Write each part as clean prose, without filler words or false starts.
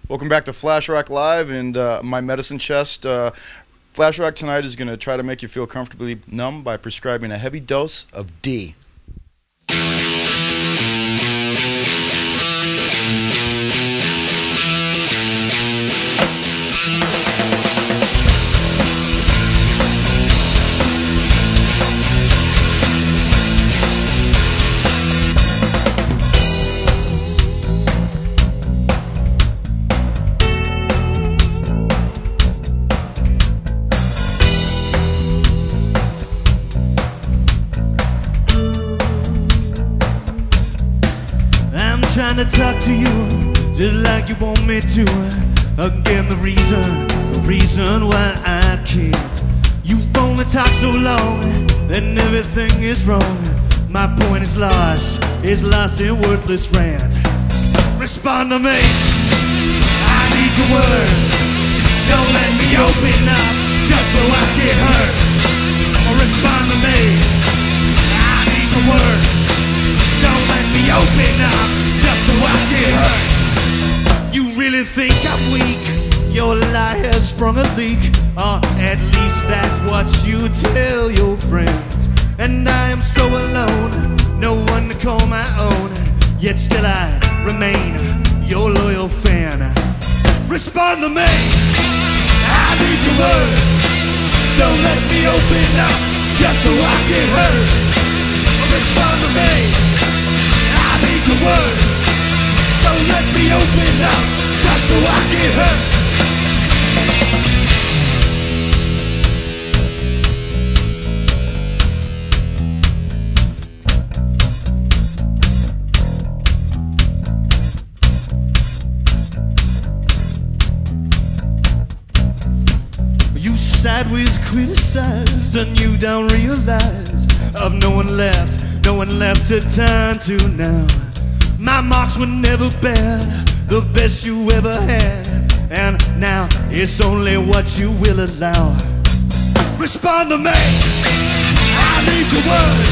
Welcome back to Flashrock Live and my medicine chest. Flashrock tonight is going to try to make you feel comfortably numb by prescribing a heavy dose of D. Trying to talk to you just like you want me to. Again, the reason why I can't. You've only talked so long, then everything is wrong. My point is lost in worthless rant. Respond to me, I need your word. Don't let me open up just so I get hurt. Respond to me, I need your word. Don't let me open up just so I get hurt. You really think I'm weak? Your lie has sprung a leak, or at least that's what you tell your friends. And I am so alone, no one to call my own. Yet still I remain your loyal fan. Respond to me, I need your words. Don't let me open up just so I get hurt. Respond to me, I need your word. Don't let me open up just so I get hurt. You side with criticize and you don't realize of no one left to turn to now. My marks were never bad, the best you ever had, and now it's only what you will allow. Respond to me, I need your word.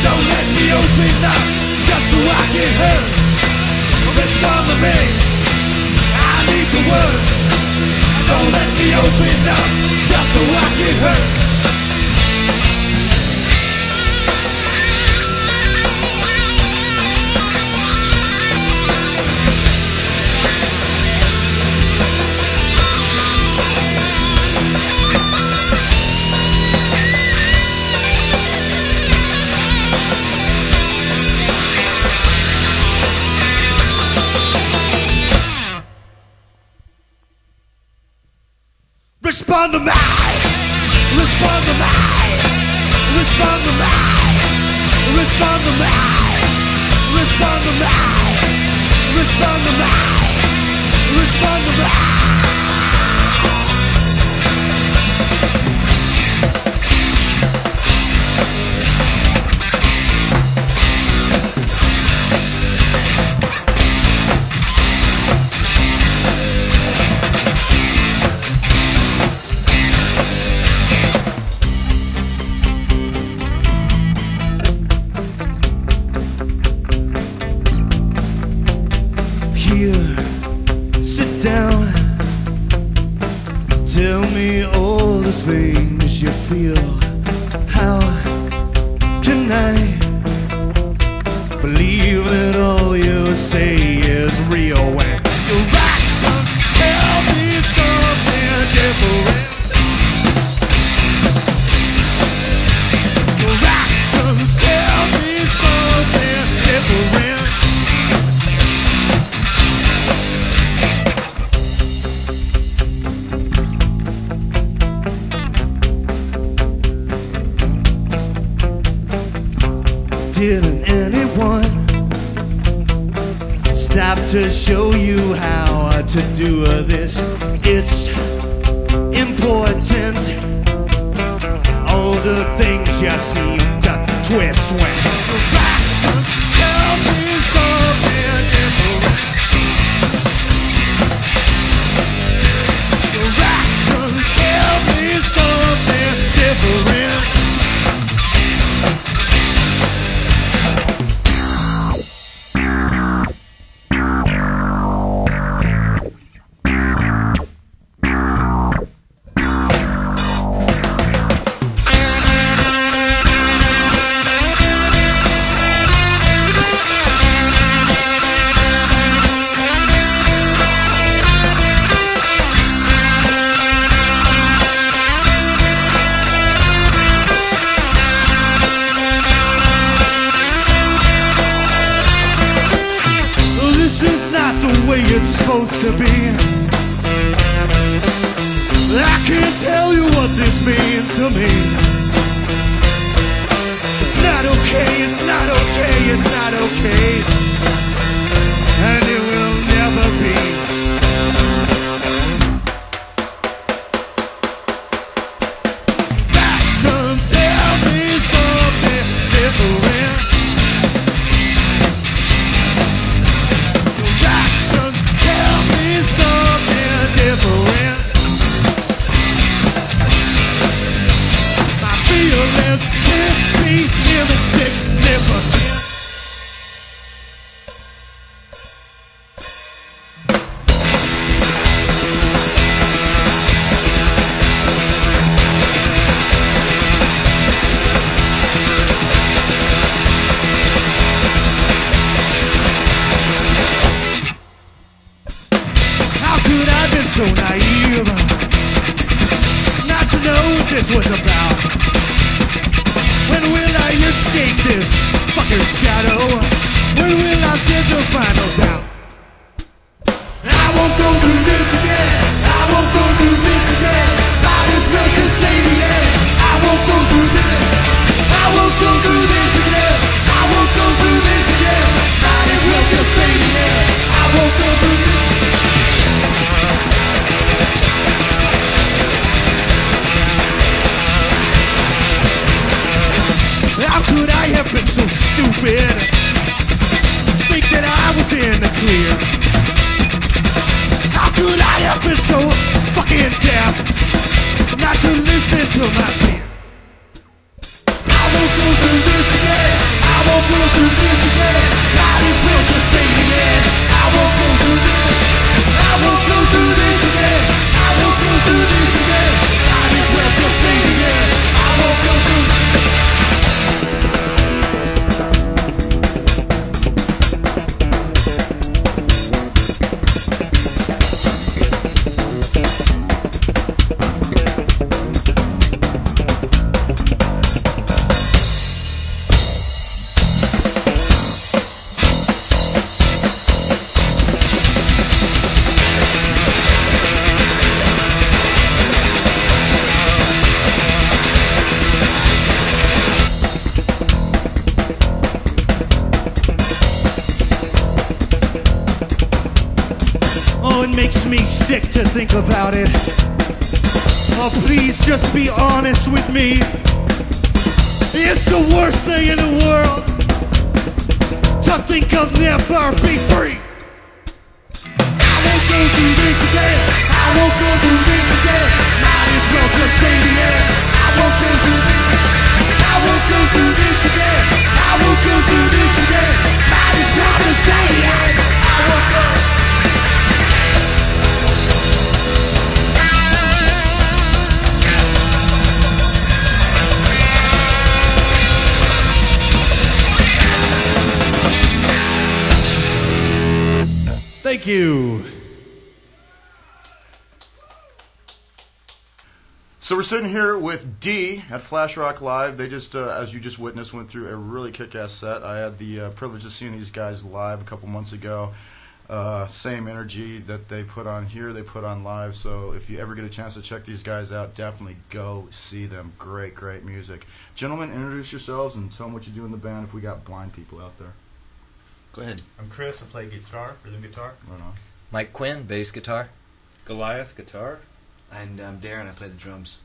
Don't let me open up just so I get hurt. Respond to me, I need your word. Don't let me open up just so I get hurt. Respond to me, respond to me, respond to me, respond to me, respond to me, respond to me, respond to me. Here, sit down. Tell me all the things you feel. How can I believe that all you say is real when your actions tell me something different? Your actions tell me something different. Didn't anyone stop to show you how to do this? It's important. All the things you seem to twist when your actions tell me something different. Your actions tell me something different. supposed to be. I can't tell you what this means to me. It's not okay, it's not okay, it's not okay, and it will never be. Actions tell me something different. Actions tell me something different. My feelings can't be insignificant. How could I have been so naive not to know what this was about? When will I escape this fucking shadow? When will I shed the final doubt? I won't go through this again. I won't go through this again. Might as well just say the end. I won't go through this. I won't go through this again. I won't go through this again. Might as well just say the end. I won't go through this. How could I have been so stupid? Think that I was in the clear. How could I have been so fucking deaf not to listen to my fear? I won't go through this again. I won't go through this again. Might as well just say the end. I won't go through this. I won't go through this again. I won't go through this again. Might as well just say the end. I won't go through this. Oh, it makes me sick to think about it. Oh, please just be honest with me. It's the worst thing in the world to think I'll never be free. I won't go through this again. I won't go through this again. Might as well just say the end. I won't go through this. I won't go through this again. I won't go through this again. Might as well just say the end. I won't go. Thank you. So we're sitting here with D at Flashrock Live. They just, as you just witnessed, went through a really kick-ass set. I had the privilege of seeing these guys live a couple months ago. Same energy that they put on here, they put on live. So if you ever get a chance to check these guys out, definitely go see them. Great, great music. Gentlemen, introduce yourselves and tell them what you do in the band if we got blind people out there. Go ahead. I'm Chris. I play guitar, rhythm guitar. Right on. Mike Quinn, bass guitar. Goliath, guitar. And I'm Darren, I play the drums.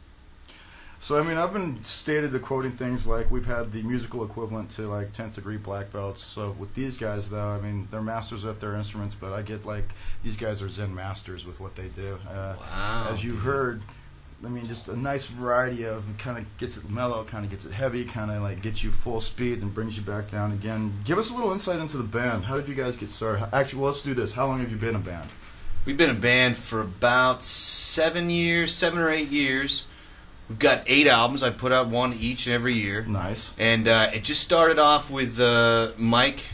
So, I mean, I've been stated to quoting things like we've had the musical equivalent to like 10th degree black belts. So with these guys, though, I mean, they're masters at their instruments, but I get like these guys are Zen masters with what they do. Wow. As you heard, I mean, just a nice variety of kind of gets it mellow, kind of gets it heavy, kind of like gets you full speed and brings you back down again. Give us a little insight into the band. How did you guys get started? Actually, well, let's do this. How long have you been a band? We've been a band for about 7 or 8 years. We've got 8 albums. I put out one each and every year. Nice. And it just started off with Mike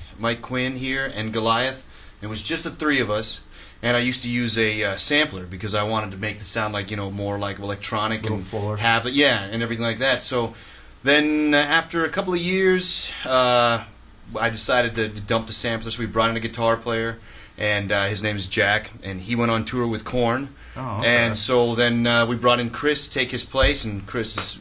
Quinn here, and Goliath. It was just the 3 of us. And I used to use a sampler because I wanted to make the sound like, you know, more like electronic and fuller. have it, yeah, and everything like that. So then after a couple of years, I decided to dump the sampler. So we brought in a guitar player, and his name is Jack, and he went on tour with Korn. Oh, okay. And so then we brought in Chris to take his place, and Chris is,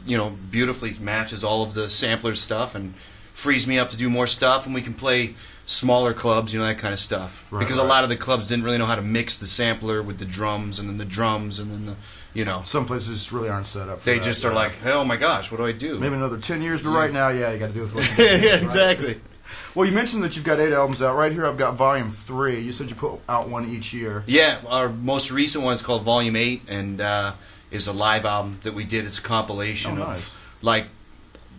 beautifully matches all of the sampler stuff and frees me up to do more stuff, and we can play smaller clubs, that kind of stuff. Right, because right. a lot of the clubs didn't really know how to mix the sampler with the drums, and then the drums, and then Some places just really aren't set up for they that. just are like, oh my gosh, what do I do? Maybe another 10 years, but right now, yeah, you got to do it for like Yeah, exactly. Well, you mentioned that you've got 8 albums out. Right here I've got Volume 3. You said you put out one each year. Yeah, our most recent one is called Volume 8, and is a live album that we did. It's a compilation nice. of,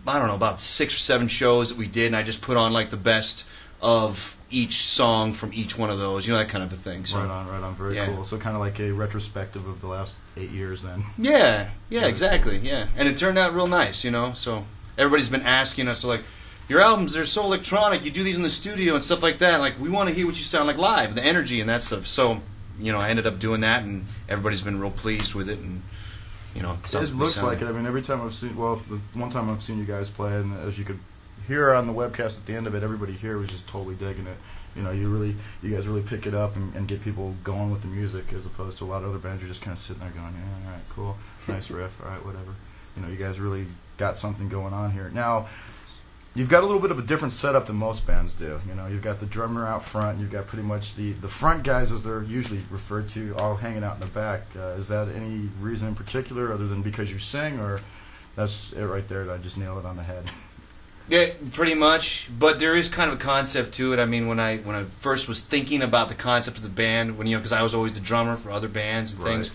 about 6 or 7 shows that we did, and I just put on, the best of each song from each one of those, that kind of a thing. So, Right on. Very yeah. cool. So kind of like a retrospective of the last 8 years then. Yeah, exactly, yeah. And it turned out real nice, so everybody's been asking us, your albums, they're so electronic, you do these in the studio and stuff like that, we want to hear what you sound like live, the energy and that stuff. So, I ended up doing that, and everybody's been real pleased with it, and, It looks like it. I mean, every time I've seen, the one time I've seen you guys play, and as you could hear on the webcast at the end of it, everybody here was just totally digging it. You guys really pick it up and get people going with the music, as opposed to a lot of other bands are just kind of sitting there going, yeah, all right, cool, nice riff, all right, whatever. You guys really got something going on here. Now, you've got a little bit of a different setup than most bands do. You've got the drummer out front. You've got pretty much the front guys, as they're usually referred to, all hanging out in the back. Is that any reason in particular, other than because you sing, or that's it right there? I just nailed it on the head. Yeah, pretty much. But there is kind of a concept to it. I mean, when I first was thinking about the concept of the band, because I was always the drummer for other bands and things,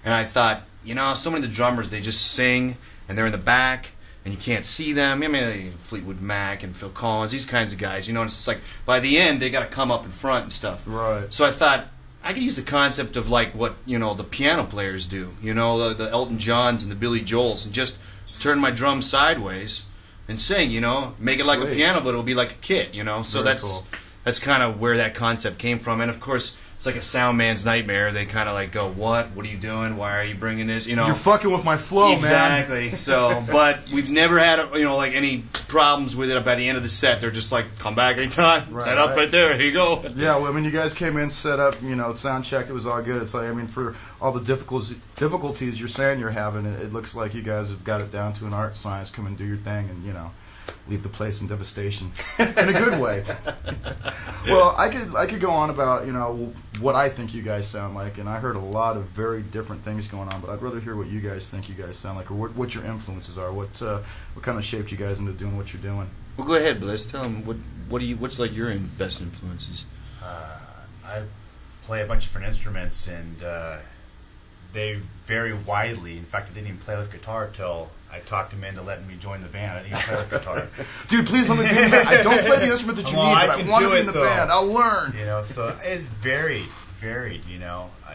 and I thought, so many of the drummers, they just sing and they're in the back, and you can't see them. I mean, Fleetwood Mac and Phil Collins, these kinds of guys, and it's just like, by the end, they got to come up in front and stuff. Right. So I thought, I could use the concept of, what, the piano players do, the Elton Johns and the Billy Joels, and just turn my drum sideways and sing, make it like a Sweet. piano, but it'll be like a kit, So Very that's cool. That's kind of where that concept came from. And, of course, it's like a sound man's nightmare. They kind of go, what are you doing? Why are you bringing this? You're fucking with my flow, exactly. man. So, but we've never had any problems with it. By the end of the set, they're just like, come back anytime. Right, Set up right. right there. Here you go. Yeah, well, you guys came in, set up, sound checked, it was all good. It's like, for all the difficulties you're saying you're having, it looks like you guys have got it down to an art science. Come and do your thing, and leave the place in devastation in a good way. Well, I could go on about what I think you guys sound like, and I heard a lot of very different things going on, but I'd rather hear what you guys think you guys sound like, or what your influences are. What kind of shaped you guys into doing what you're doing? Well, go ahead, Bliss. Tell them what's your best influences. I play a bunch of different instruments, and they vary widely. In fact, I didn't even play with guitar till I talked him into letting me join the band. I didn't even play with guitar. Dude, please let me do that. I don't play the instrument that you Well, need, I but I can want to do be it, in the though. band. I'll learn. So it's varied,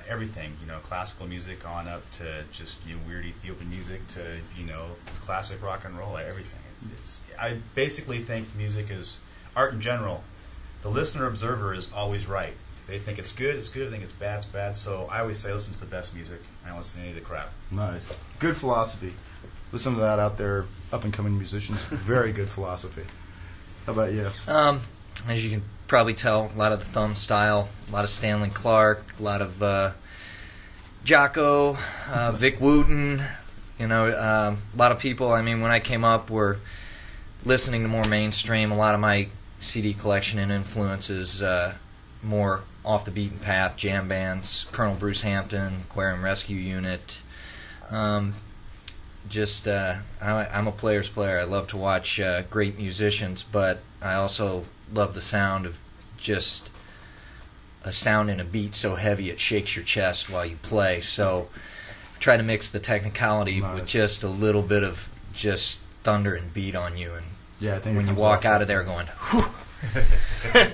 everything, classical music on up to just, weird Ethiopian music to, classic rock and roll, everything. I basically think music is art in general. The listener observer is always right. They think it's good, I think it's bad. So I always say listen to the best music. I don't listen to any of the crap. Nice. Good philosophy. Listen to that out there, up-and-coming musicians. Very good philosophy. How about you? As you can probably tell, a lot of the thumb style, a lot of Stanley Clark, a lot of Jocko, Vic Wooten, a lot of people, when I came up were listening to more mainstream. A lot of my CD collection and influences more off the beaten path, jam bands, Colonel Bruce Hampton, Aquarium Rescue Unit. I'm a player's player. I love to watch great musicians, but I also love the sound of just a sound and a beat so heavy it shakes your chest while you play. So try to mix the technicality with just a little bit of just thunder and beat on you, and I think when you walk out of there going, whew.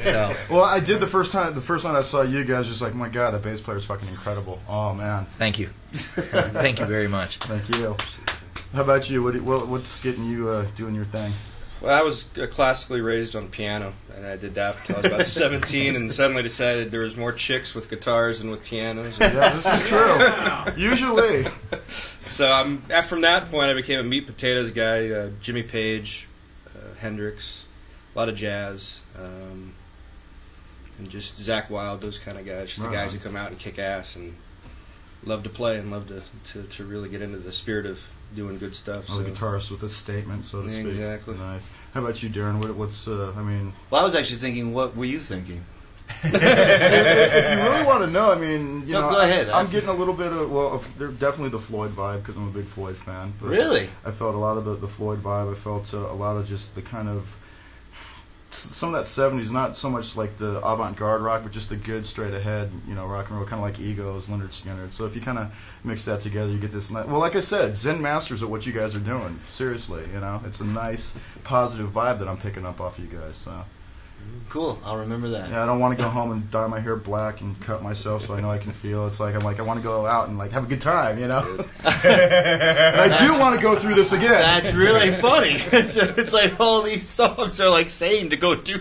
So, well, I did the first time I saw you guys, just like, my God, the bass player's fucking incredible. Oh, man. Thank you. Thank you very much. Thank you. How about you? What's getting you doing your thing? Well, I was classically raised on piano, and I did that until I was about 17, and suddenly decided there was more chicks with guitars than with pianos. Yeah, this is true. Usually. So from that point, I became a meat potatoes guy. Jimmy Page, Hendrix, a lot of jazz. and just Zach Wild, those kind of guys, just the guys who come out and kick ass and love to play and love to really get into the spirit of doing good stuff. The guitarist with a statement, so to speak. Exactly. Nice. How about you, Darren? What's I mean? Well, I was actually thinking, what were you thinking? If you really want to know, I mean, you know, go ahead. I'm getting a little bit of they're definitely the Floyd vibe because I'm a big Floyd fan. But Really? I felt a lot of the Floyd vibe. I felt a lot of just the kind of some of that 70s, not so much like the avant-garde rock, but just the good, straight-ahead, you know, rock and roll, kind of like Egos, Leonard Skinner. So if you kind of mix that together, you get this. Well, like I said, Zen masters at what you guys are doing. Seriously, you know, it's a nice, positive vibe that I'm picking up off you guys. So. Cool. I'll remember that. Yeah, I don't want to go home and dye my hair black and cut myself so I know I can feel. It's like I want to go out and like have a good time, you know. And I do want to go through this again. That's really funny. It's like all these songs are like saying to go do.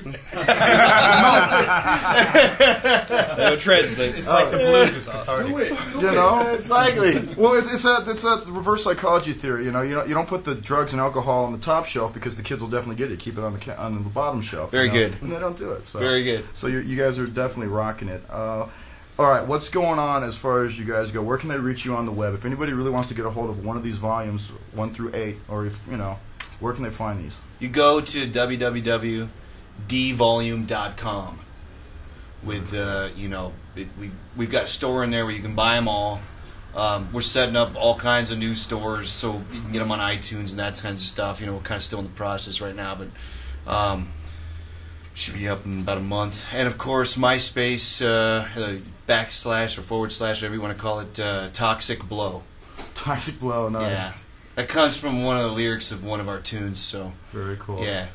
No translate. It's like the blues is cathartic. Do it. You know, Exactly. well, it's that reverse psychology theory. You know, you don't put the drugs and alcohol on the top shelf because the kids will definitely get it. Keep it on the bottom shelf. Very you know? good. And they don't do it. So. Very good. So you guys are definitely rocking it. All right, what's going on as far as you guys go? Where can they reach you on the web? If anybody really wants to get a hold of one of these volumes, 1 through 8, or if you know, where can they find these? You go to www.dvolume.com. With you know, we've got a store in there where you can buy them all. We're setting up all kinds of new stores so you can get them on iTunes and that kinds of stuff. You know, we're kind of still in the process right now, but should be up in about a month. And of course, MySpace backslash or forward slash, whatever you want to call it, Toxic Blow. Toxic Blow, nice. Yeah, that comes from one of the lyrics of one of our tunes. So Very cool. yeah.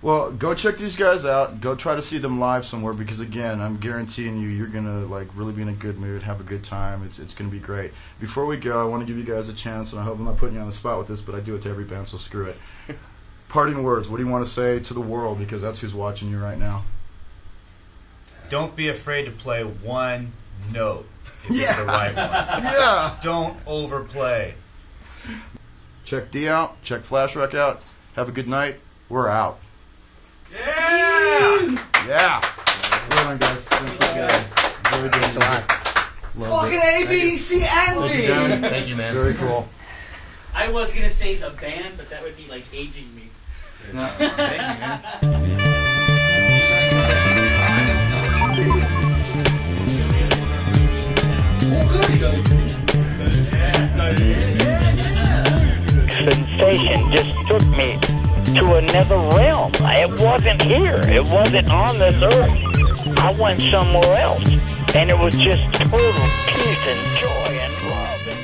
Well, go check these guys out. Go try to see them live somewhere because, again, I'm guaranteeing you're going to like really be in a good mood, have a good time. It's going to be great. Before we go, I want to give you guys a chance, and I hope I'm not putting you on the spot with this, but I do it to every band, so screw it. Parting words. What do you want to say to the world? Because that's who's watching you right now. Don't be afraid to play one note if it's the right one. Yeah. Don't overplay. Check D out. Check Flashrock out. Have a good night. We're out. Yeah! Yeah. Well done, guys. Thanks guys. Very good. Thanks a lot. Fucking ABC Andy! Thank you, man. Very cool. I was gonna say the band, but that would be like aging me. Thank you, man. Sensation just took me to another realm. It wasn't here. It wasn't on this earth. I went somewhere else. And it was just total peace and joy and love. And